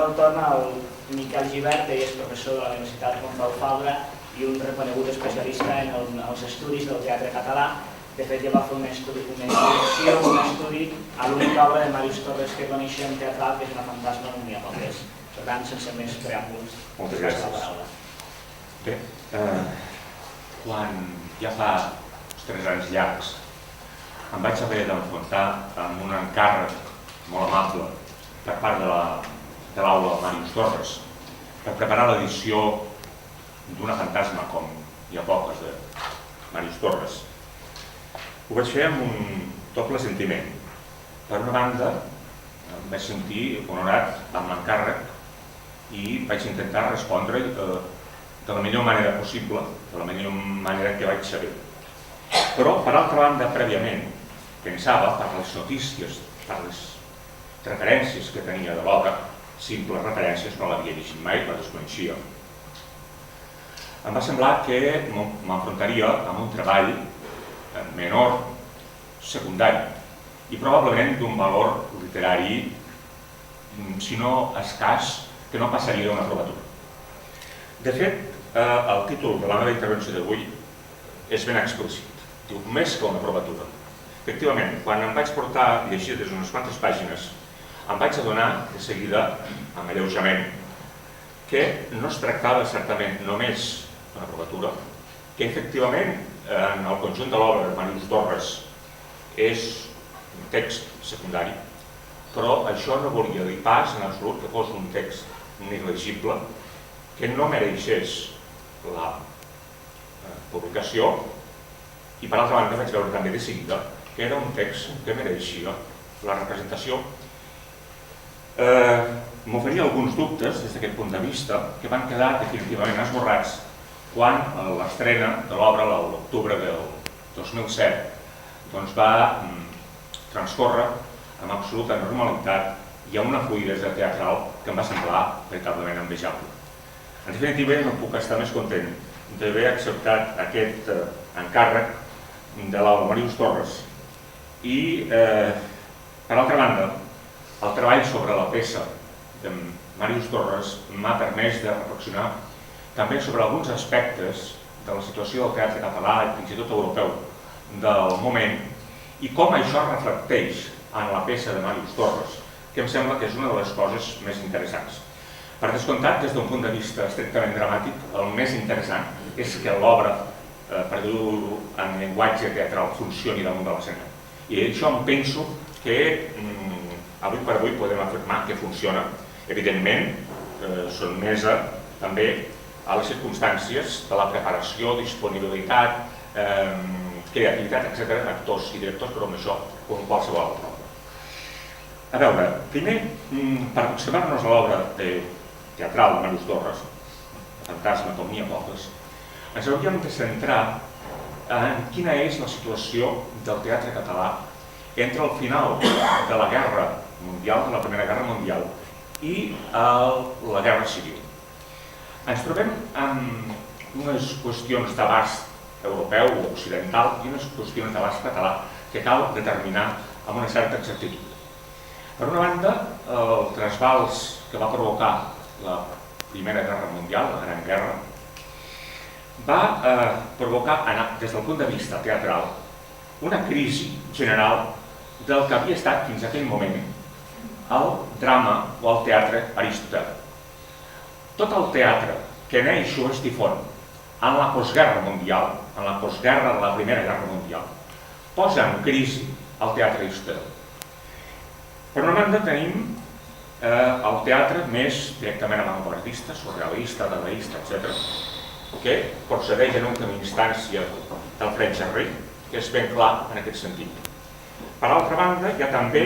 el torn al Miquel Gibert, ell és professor de la Universitat Pompeu Fabra i un reconegut especialista en els estudis del teatre català. De fet, ja va fer una estudi a l'única obra de Màrius Torres que coneixem teatral, que és Una fantasma d'un dia poques. Per tant, sense més preàmbuls, moltes gràcies. Bé, quan ja fa 3 anys llargs em vaig haver d'enfrontar amb un encàrrec molt amable per part de l'aula de Màrius Torres per preparar l'edició d'Una fantasma, com hi ha poques de Màrius Torres. Ho vaig fer amb un doble sentiment. Per una banda, em vaig sentir honorat amb l'encàrrec i vaig intentar respondre de la millor manera possible, de la millor manera que vaig saber. Però, per altra banda, prèviament, pensava, per les notícies, per les referències que tenia de l'obra, simples referències, no l'havia llegit mai, la desconeixia, em va semblar que m'enfrontaria amb un treball menor, secundari, i probablement d'un valor literari, si no escàs, que no passaria d'una provatura. De fet, el títol de la meva intervenció d'avui és ben explícit. Diu, més que una provatura. Efectivament, quan em vaig portar a llegir des d'unes quantes pàgines, em vaig adonar de seguida, amb alleujament, que no es tractava certament només d'una provatura, que efectivament en el conjunt de l'obra de Màrius Torres és un text secundari, però això no volia dir pas en absolut que fos un text negligible, que no mereixés la publicació, i per altra banda vaig veure també de seguida que era un text que mereixia la representació. M'oferia alguns dubtes des d'aquest punt de vista que van quedar definitivament esborrats quan l'estrena de l'obra l'octubre del 2007 va transcórrer amb absoluta normalitat i amb una fluïdesa teatral que em va semblar veritablement envejable. En definitiva, no puc estar més content d'haver acceptat aquest encàrrec de l'aula Màrius Torres i, per altra banda, el treball sobre la peça de Màrius Torres m'ha permès de reflexionar també sobre alguns aspectes de la situació del teatre català i fins i tot europeu del moment i com això reflecteix en la peça de Màrius Torres, que em sembla que és una de les coses més interessants. Per descomptat, des d'un punt de vista estrictament dramàtic, el més interessant és que l'obra, per dir-ho en llenguatge teatral, funcioni damunt de l'escena. I això em penso que avui per avui podem afirmar que funciona. Evidentment, sotmesa també a les circumstàncies de la preparació, disponibilitat, creativitat, etc., actors i directors, però amb això, com qualsevol altra obra. A veure, primer, per aproximar-nos a l'obra teatral de Màrius Torres, Fantasma, com n'hi ha poques, ens hauríem de centrar en quina és la situació del teatre català entre el final de la Guerra Mundial, de la Primera Guerra Mundial, i la Guerra Civil. Ens trobem amb unes qüestions d'abast europeu o occidental i unes qüestions d'abast català que cal determinar amb una certa exactitud. Per una banda, el trasbals que va provocar la Primera Guerra Mundial, la Gran Guerra, va provocar, des del punt de vista teatral, una crisi general del que havia estat fins a aquell moment el drama o el teatre aristotèlic. Tot el teatre que neix o es difon en la postguerra mundial, en la postguerra de la Primera Guerra Mundial, posa en crisi el teatre aristotèlic. Per una banda tenim el teatre més directament avantguardista, surrealista, dadaista, etc., que procedeix en última instància del Fred Jarry, que és ben clar en aquest sentit. Per altra banda, hi ha també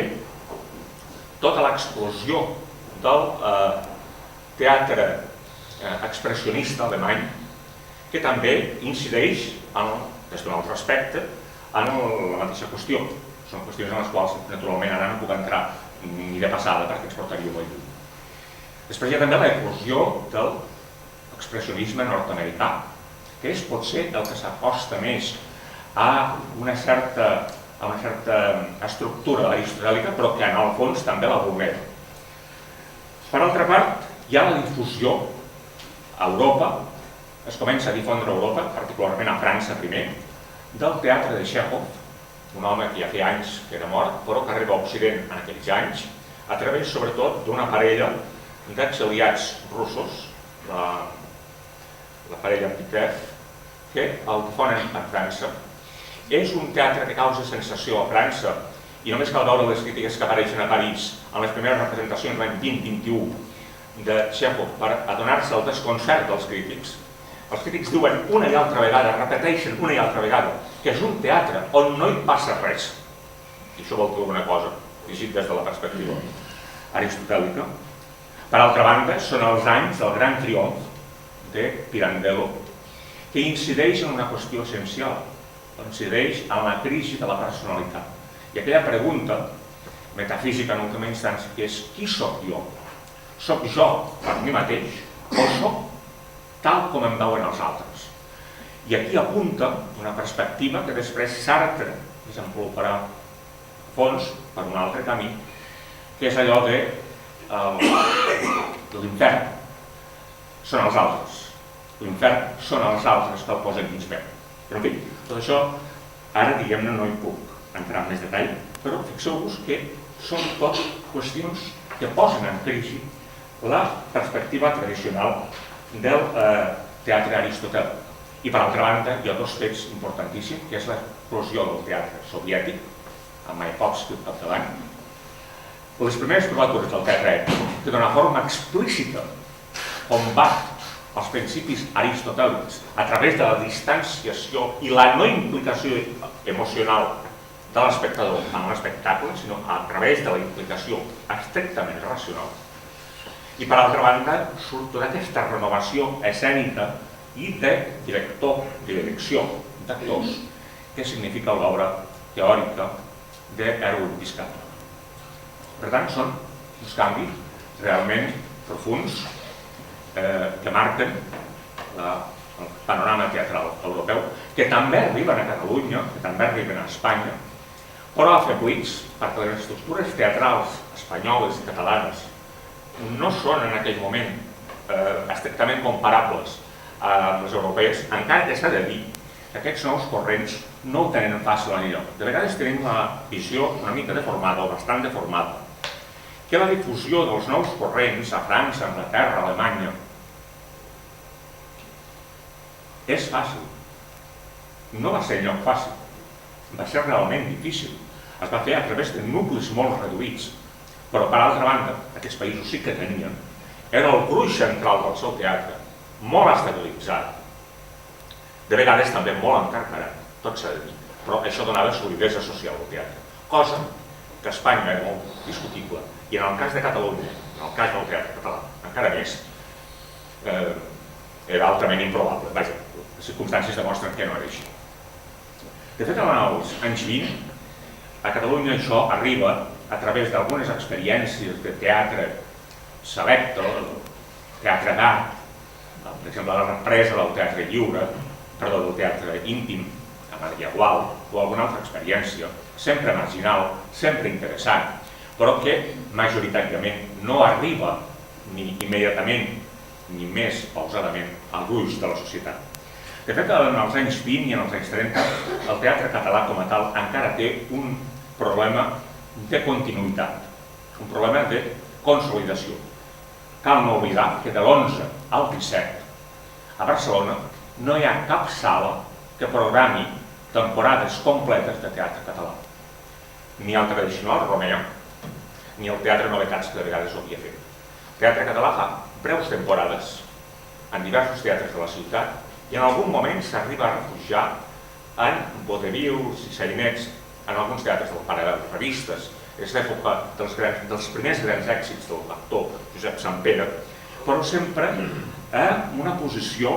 tota l'explosió del teatre expressionista alemany, que també incideix, des d'un altre aspecte, en la mateixa qüestió. Són qüestions en les quals, naturalment, ara no puc entrar ni de passada perquè ens portaria molt lluny. Després hi ha també l'eclosió de l'expressionisme nord-americà, que és potser el que s'acosta més a una certa estructura aristotèlica, però que en el fons també la vulnera. Per altra part, hi ha la difusió a Europa, es comença a difondre a Europa, particularment a França primer, del teatre de Txékhov, un home que ja feia anys que era mort, però que arriba a Occident en aquells anys, a través sobretot d'una parella d'exiliats russos, la parella Pitev, que el difonen a França. És un teatre que causa sensació a França, i només cal veure les crítiques que apareixen a París en les primeres representacions l'any 20-21 de Txékhov per adonar-se al desconcert dels crítics. Els crítics diuen una i altra vegada, repeteixen una i altra vegada, que és un teatre on no hi passa res. I això vol dir alguna cosa, llegit des de la perspectiva aristotèlica. Per altra banda, són els anys del gran triomf de Pirandello, que incideix en una qüestió essencial, incideix en la crisi de la personalitat. I aquella pregunta, metafísica en última instància, que és qui sóc jo? Sóc jo per mi mateix o sóc tal com em veuen els altres? I aquí apunta una perspectiva que després Sartre desenvoluparà a fons per un altre camí, que és allò de l'infern són els altres. L'infern són els altres que el posen dins meu. Però en fi, tot això, ara diguem-ne no hi puc entrar en més detall, però fixeu-vos que són tot qüestions que posen en crisi la perspectiva tradicional del teatre aristotèlic. I per altra banda, hi ha dos fets importantíssims, que és l'explosió del teatre soviètic, amb Mayakovsky al capdavant. Les primeres provatures del teatre que d'una forma explícita combat els principis aristotèlics a través de la distanciació i la no implicació emocional de l'espectador en l'espectacle, sinó a través de la implicació estrictament racional. I per altra banda, surt tota aquesta renovació escènica i de director, de direcció d'actors, que significa l'obra teòrica d'Erwin Piscator. Per tant, són uns canvis realment profuns que marquen el panorama teatral europeu, que també arriben a Catalunya, que també arriben a Espanya, però afeblits perquè les estructures teatrals espanyoles i catalanes no són en aquell moment estrictament comparables amb les europees, encara que s'ha de dir que aquests nous corrents no ho tenen fàcil enlloc. De vegades tenim la visió una mica deformada o bastant deformada, que la difusió dels nous corrents a França, Anglaterra, Alemanya és fàcil. No va ser lloc fàcil, va ser realment difícil. Es va fer a través de nuclis molt reduïts, però per altra banda, aquests països sí que tenien, era el gruix central del seu teatre, molt estabilitzat, de vegades també molt encarcarat, tot s'ha de dir, però això donava solidesa social al teatre, cosa que a Espanya era molt discutible, i en el cas de Catalunya, en el cas del teatre català, encara més, era altament improbable. Vaja, les circumstàncies demostren que no era així. De fet, en els anys 20, a Catalunya això arriba a través d'algunes experiències de teatre selecte, teatre d'art, per exemple, la represa del teatre lliure, del teatre íntim, a Maria Gual, o alguna altra experiència, sempre marginal, sempre interessant, però que majoritàriament no arriba ni immediatament ni més pausadament al gruix de la societat. De fet, en els anys 20 i en els anys 30, el teatre català com a tal encara té un problema de continuïtat, un problema de consolidació. Cal no oblidar que de l'11 al 17, a Barcelona, no hi ha cap sala que programi temporades completes de teatre català. Ni el tradicional Romeo, ni el Teatre Novetats, que de vegades ho havia fet. El teatre català fa breus temporades en diversos teatres de la ciutat i en algun moment s'arriba a refugiar en vodevils i sainets en alguns teatres del paral·lel, revistes. És l'època dels primers grans èxits de l'actor Josep Sampere, però sempre amb una posició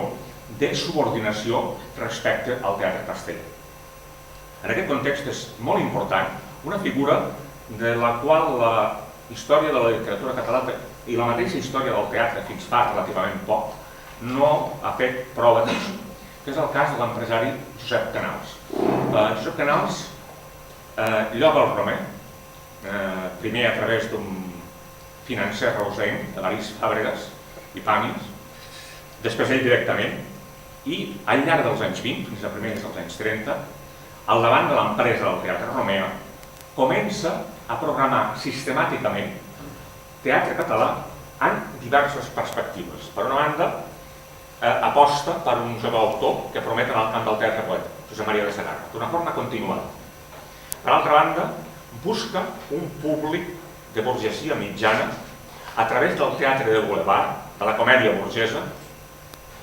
de subordinació respecte al teatre castellà. En aquest context és molt important una figura de la qual la història de la literatura catalana i la mateixa història del teatre fins fa relativament poc no ha fet prou atenció, que és el cas de l'empresari Josep Canals. Josep Canals lloga el Romer, primer a través d'un financer reusenc, Evarist Fàbregas, i Pàmies, després ell directament, i al llarg dels anys 20, fins a primers dels anys 30, al davant de l'empresa del Teatre Romea, comença a programar sistemàticament teatre català en diverses perspectives. Per una banda, aposta per un jove autor que promet en el camp del teatre poeta, Josep Maria de Segarra, d'una forma continuada. Per altra banda, busca un públic de burgesia mitjana a través del teatre de boulevard, de la comèdia burgesa,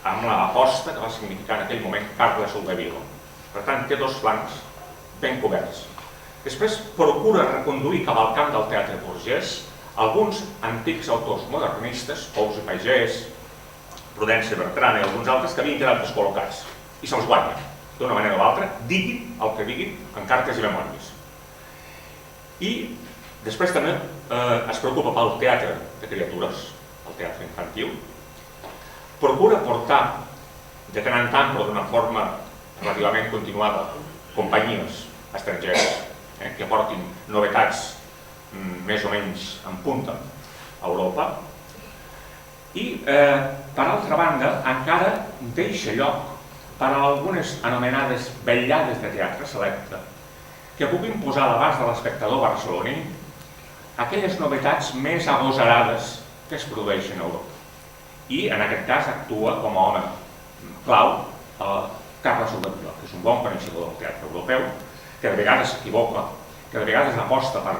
amb l'aposta que va significar en aquell moment Carles Soldevila. Per tant, té dos flancs ben coberts. Després procura reconduir cap al camp del teatre burgès alguns antics autors modernistes, Pous i Pagès, Prudència Bertran i alguns altres que havien quedat descol·locats i se'ls guanya, d'una manera o l'altra, diguin el que diguin en cartes i memòries. I després també es preocupa pel teatre de criatures, el teatre infantil. Procura portar, de tant en tant, però d'una forma relativament continuada, companyies estrangeres que portin novetats més o menys en punta a Europa. I, per altra banda, encara deixa lloc per a algunes anomenades vetllades de teatre selecte que puguin posar a l'abast de l'espectador barceloní aquelles novetats més agosarades que es produeixen a Europa. I, en aquest cas, actua com a home clau Carles Soldevila, que és un bon coneixedor del teatre europeu, que de vegades s'equivoca, que de vegades aposta per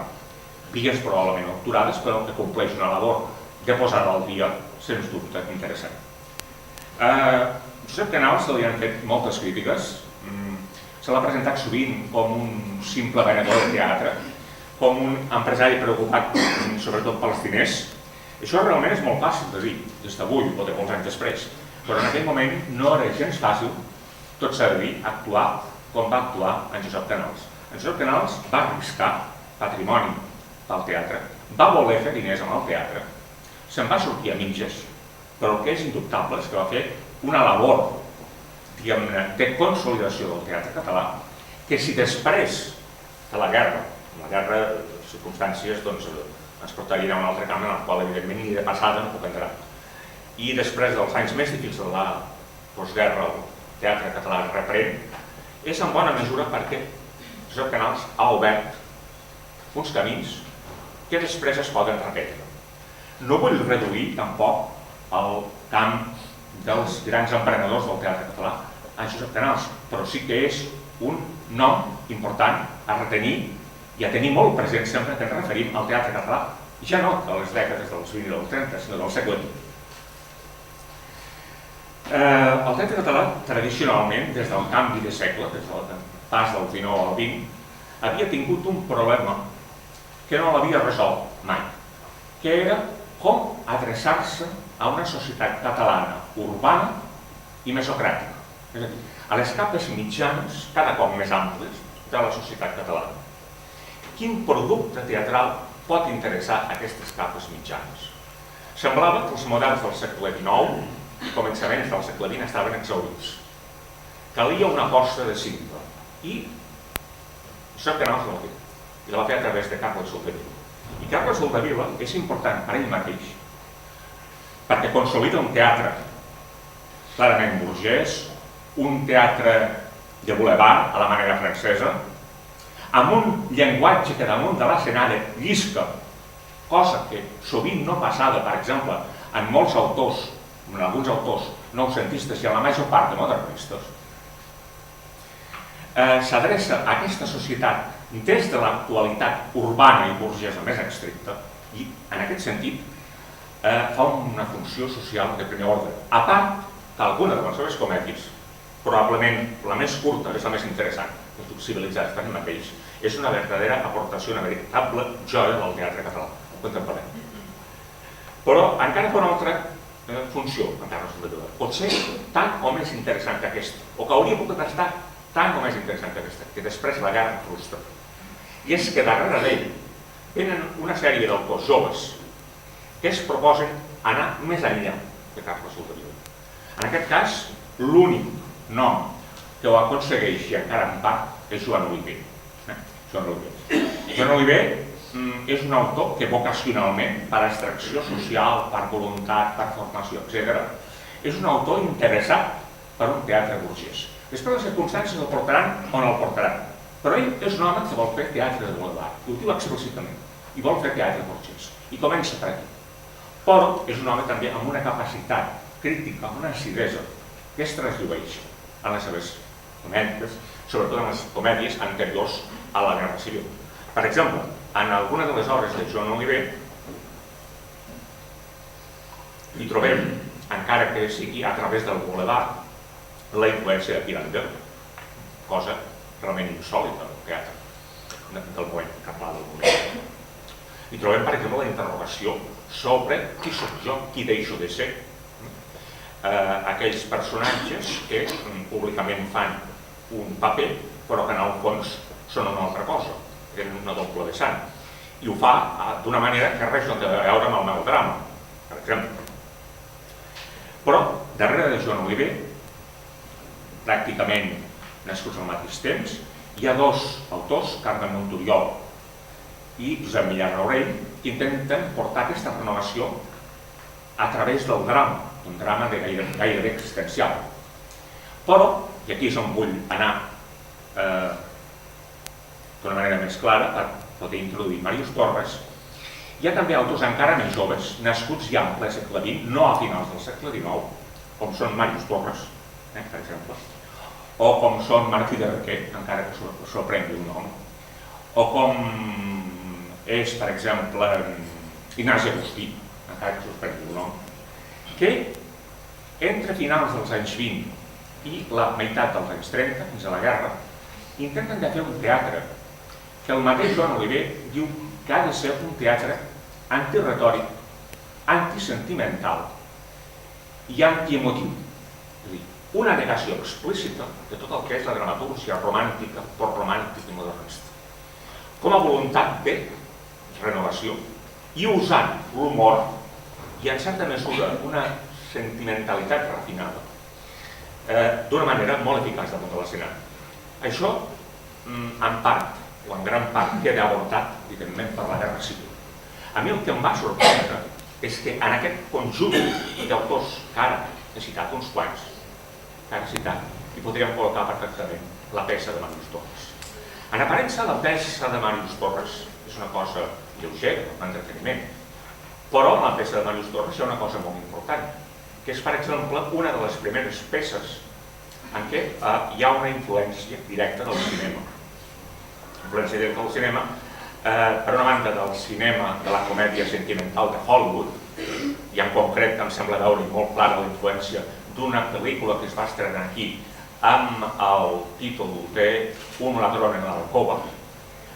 vies probablement obturades, però que compleix una labor de posar al dia, sens dubte, interessant. Josep Canals se li han fet moltes crítiques, se l'ha presentat sovint com un simple venedor de teatre, com un empresari preocupat sobretot pels diners. Això realment és molt fàcil de dir, des d'avui o de molts anys després, però en aquell moment no era gens fàcil, tot s'ha de dir, actuar com va actuar en Josep Canals. En Josep Canals va arriscar patrimoni pel teatre, va voler fer diners amb el teatre, se'n va sortir a mitges, però el que és indubtable és que va fer una labor de consolidació del teatre català, que si després de la guerra, de circumstàncies, ens portarien a un altre camp en el qual, evidentment, ni de passada no puc entrar. I després dels anys més difícils de la postguerra, el teatre català reprèn, és en bona mesura perquè Josep Canals ha obert uns camins que després es poden repetir. No vull reduir tampoc el camp dels grans emprenedors del teatre català a Josep Canals, però sí que és un nom important a retenir i a tenir molt present sempre que ens referim al teatre català, ja no de les dècades dels 20 i dels 30, sinó del segle XX. El teatre català, tradicionalment, des del canvi de segle, des del pas del XIX al XX, havia tingut un problema que no l'havia resolt mai, que era com adreçar-se a una societat catalana urbana i mesocràtica, és a dir, a les capes mitjanes, cada cop més amples, de la societat catalana. Quin producte teatral pot interessar aquestes capes mitjanes? Semblava que els models del segle XIX i començaments del segle XX estaven exhaurits. Calia una aposta de cinta i Josep Canals la va fer, i la va fer a través de Carles Soldevila. I Carles Soldevila és important per ell mateix perquè consolida un teatre clarament burgès, un teatre de boulevard a la manera francesa, amb un llenguatge que damunt de l'escenari llisca, cosa que sovint no passava, per exemple, en molts autors, en alguns autors noucentistes i en la major part de modernistes. S'adreça a aquesta societat des de l'actualitat urbana i burgesa més estricta i, en aquest sentit, fa una funció social de primer ordre. A part d'alguna de les seves comèdies, probablement la més curta, és la més interessant, els civilitzats per ell mateix, és una verdadera aportació, una veritable joia del teatre català contemporani. Però encara fa una altra funció, encara no s'ha potser tant o més interessant que aquesta, o que hauria pogut estar tant o més interessant que aquesta, que després la guerra frustra. I és que darrere d'ell tenen una sèrie d'autors joves que es proposen anar més enllà de Carles Soldevila. En aquest cas, l'únic nom que ho aconsegueix i encara en part és Joan Oliver. Joan Oliver és un autor que vocacionalment, per extracció social, per voluntat, per formació, etc., és un autor interessat per un teatre burgès. Després les circumstàncies el portaran o no el portaran, però ell és un home que vol fer teatre de boulevard, i ho diu explícitament, i vol fer teatre burgès, i comença per aquí. Però és un home també amb una capacitat crítica, amb una acidesa, que es trasllueix en les seves comèdies, sobretot en les comèdies anteriors a la Guerra Civil. Per exemple, en alguna de les obres de Joan Oliver hi trobem, encara que sigui a través del boulevard, la influència de Pirandello, cosa realment insòlita del teatre del moment català del boulevard. Hi trobem, per exemple, la interrogació sobre qui soc jo, qui deixo de ser. Aquells personatges que públicament fan un paper, però que en el fons són una altra cosa, tenen una doble vessant. I ho fa d'una manera que res no té a veure amb el melodrama, per exemple. Però, darrere de Joan Oliver, pràcticament nascuts al mateix temps, hi ha dos autors, Carme Montoriol i Josep Millán Aurell, que intenten portar aquesta renovació a través del drama, un drama gairebé existencial. Però, i aquí és on vull anar d'una manera més clara per poder introduir Màrius Torres, hi ha també autors encara més joves, nascuts ja en ple segle XX, no a finals del segle XIX, com són Màrius Torres, per exemple, o com són Martí de Requer, encara que sorprengui un nom, o com és, per exemple, Ignasi Agustí, encara que sorprengui un nom, que entre finals dels anys 20 i la meitat dels anys 30, fins a la guerra, intenten de fer un teatre que el mateix Joan Oliver diu que ha de ser un teatre antiretòric, antisentimental i antiemotiu. És a dir, una negació explícita de tot el que és la dramatúrgia romàntica, postromàntica i modernista. Com a voluntat de renovació i usant l'humor i en certa mesura una sentimentalitat refinada d'una manera molt eficaç damunt de l'escenari. Això, en part, o en gran part, queda abordat, evidentment, per la Guerra Civil. A mi el que em va sorprendre és que en aquest conjunt d'autors que ara he citat uns quants, que ara he citat, hi podríem col·locar perfectament la peça de Màrius Torres. En aparença, la peça de Màrius Torres és una cosa lleugera, un entreteniment, però en la peça de Màrius Torres hi ha una cosa molt important, que és, per exemple, una de les primeres peces en què hi ha una influència directa del cinema. Influència directa del cinema, per una banda, del cinema de la comèdia sentimental de Hollywood, i en concret em sembla veure molt clara la influència d'una pel·lícula que es va estrenar aquí amb el títol de Un ladrón en l'alcova.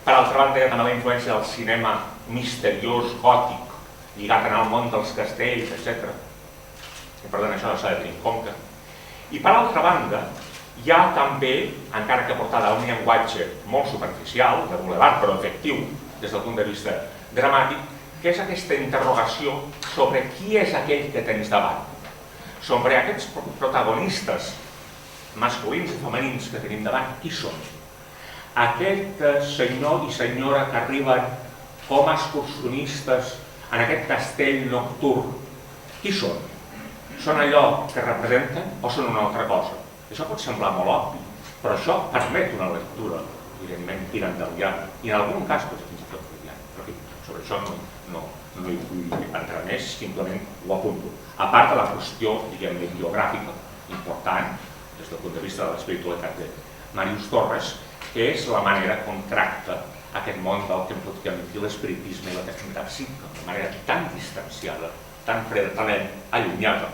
Per altra banda, hi ha també la influència del cinema misteriós, gòtic, lligat al món dels castells, etc. I per tant això s'ha de tenir en compte. I per altra banda, hi ha també, encara que portada a un llenguatge molt superficial, de boulevard, però efectiu des del punt de vista dramàtic, que és aquesta interrogació sobre qui és aquell que tens davant, sobre aquests protagonistes masculins i femenins que tenim davant, qui són? Aquest senyor i senyora que arriben com a excursionistes en aquest castell nocturn, qui són? Són allò que representen o són una altra cosa? Això pot semblar molt obvi, però això permet una lectura, evidentment, pirandelliana, i en algun cas pot ser fins i tot freudiana. Però sobre això no hi vull entrar més, simplement ho apunto. A part de la qüestió, diguem-ne, biogràfica important, des del punt de vista de l'espiritualitat de Màrius Torres, que és la manera com tracta aquest món del que em podríem dir l'espiritisme i la testament psíquica, de manera tan distanciada, tan freda, tan allunyada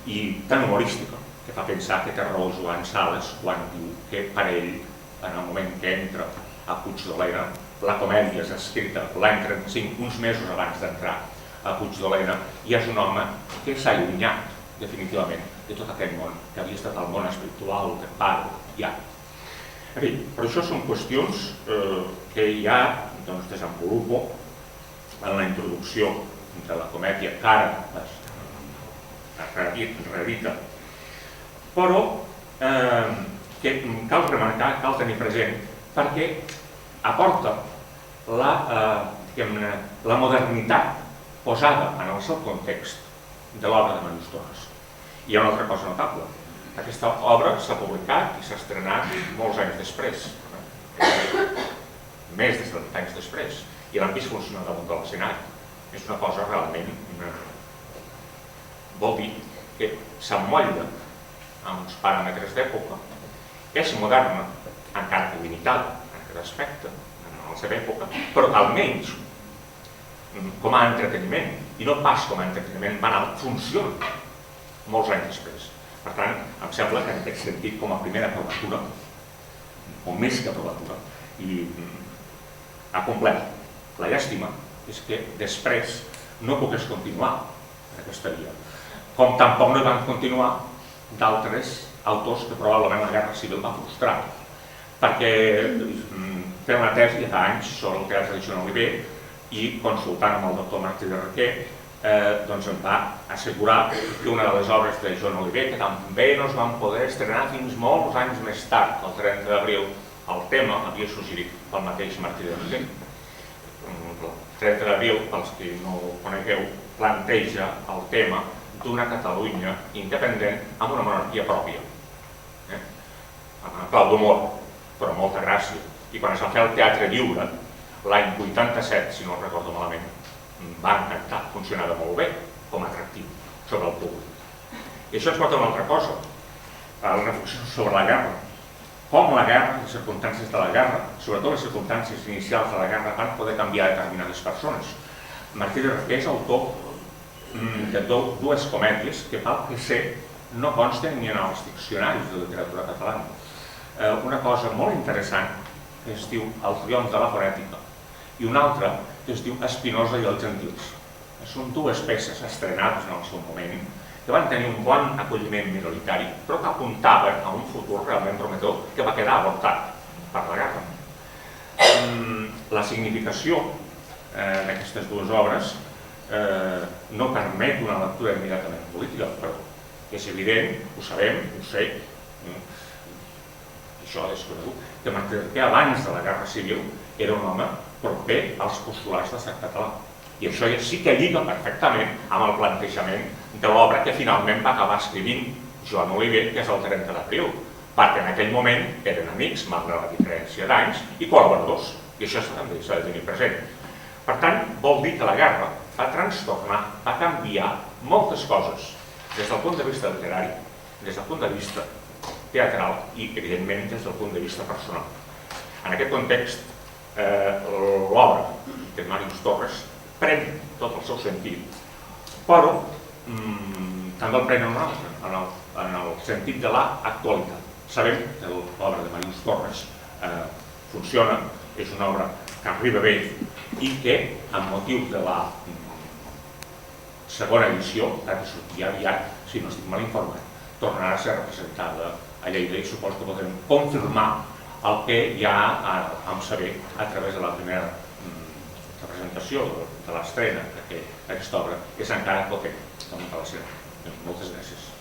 i tan humorística, que fa pensar que té raó Joan Sales quan diu que per ell, en el moment que entra a Puig d'Olena, la comèdia és escrita l'any 35, uns mesos abans d'entrar a Puig d'Olena, i és un home que s'ha allunyat definitivament de tot aquest món, que havia estat el món espiritual, de pare i ara. En fi, però això són qüestions que ja desenvolupo en la introducció de la comèdia que ara es reedita, però que cal remarcar, cal tenir present, perquè aporta la modernitat posada en el seu context de l'obra de Màrius Torres. Hi ha una altra cosa notable. Aquesta obra s'ha publicat i s'ha estrenat molts anys després, més de 70 anys després, i l'han vist funcionar damunt de l'escenari. És una cosa realment... vol dir que s'emmotlla a uns paràmetres d'època, és moderna, encara que limitada en aquest aspecte, en la seva època, però almenys com a entreteniment, i no pas com a entreteniment banal, funciona molts anys després. Per tant, em sembla que en aquest sentit, com a primera provatura, o més que provatura, i ha complert. La llàstima és que després no pogués continuar en aquesta via, com tampoc no van continuar d'altres autors que probablement la Guerra Civil va frustrar, perquè fent una tesi ja fa anys sobre el teatre de Joan Oliver i consultant amb el doctor Martí de Requer doncs em va assegurar que una de les obres de Joan Oliver, que també no es van poder estrenar fins molts anys més tard, el 30 d'abril, el tema havia suggerit pel mateix Martí de Requer. El 30 d'abril, pels que no ho conegueu, planteja el tema d'una Catalunya independent amb una monarquia pròpia. Amb una clau d'humor, però amb molta gràcia. I quan es va fer el Teatre Lliure, l'any 87, si no recordo malament, va encantar, funcionava molt bé com a atractiu sobre el públic. I això ens porta a una altra cosa, a la reflexió sobre la guerra. Com la guerra, les circumstàncies de la guerra, sobretot les circumstàncies inicials de la guerra, van poder canviar determinades persones. Martí de Requer és autor de dues comèdies que, pel que sé, no consten ni en els diccionaris de literatura catalana. Una cosa molt interessant que es diu El triomf de la fonètica i una altra que es diu Espinosa i els gentils. Són dues peces estrenades en el seu moment que van tenir un bon acolliment minoritari, però que apuntaven a un futur realment prometedor que va quedar avortat per la guerra. La significació d'aquestes dues obres no permet una lectura immediatament política, però és evident, ho sabem, ho sé, això és conegut, que Martí de Requer abans de la Guerra Civil era un home proper als postulats de l'estat català. I això ja sí que lliga perfectament amb el plantejament de l'obra que finalment va acabar escrivint Joan Oliver, que és el 30 d'abril, perquè en aquell moment eren amics, malgrat la diferència d'anys, i col·laboradors, i això també s'ha de tenir present. Per tant, vol dir que la guerra va trastornar, va canviar moltes coses, des del punt de vista literari, des del punt de vista teatral i, evidentment, des del punt de vista personal. En aquest context, l'obra de Màrius Torres pren tot el seu sentit, però també el pren un altre, en el sentit de l'actualitat. Sabem que l'obra de Màrius Torres funciona, és una obra que arriba bé i que, amb motiu de la segona edició, que sortirà aviat, si no estic mal informat, tornarà a ser representada a Lleida i suposo que podrem confirmar el que ja vam saber a través de la primera representació de l'estrena d'aquesta obra, que és encara potent. Moltes gràcies.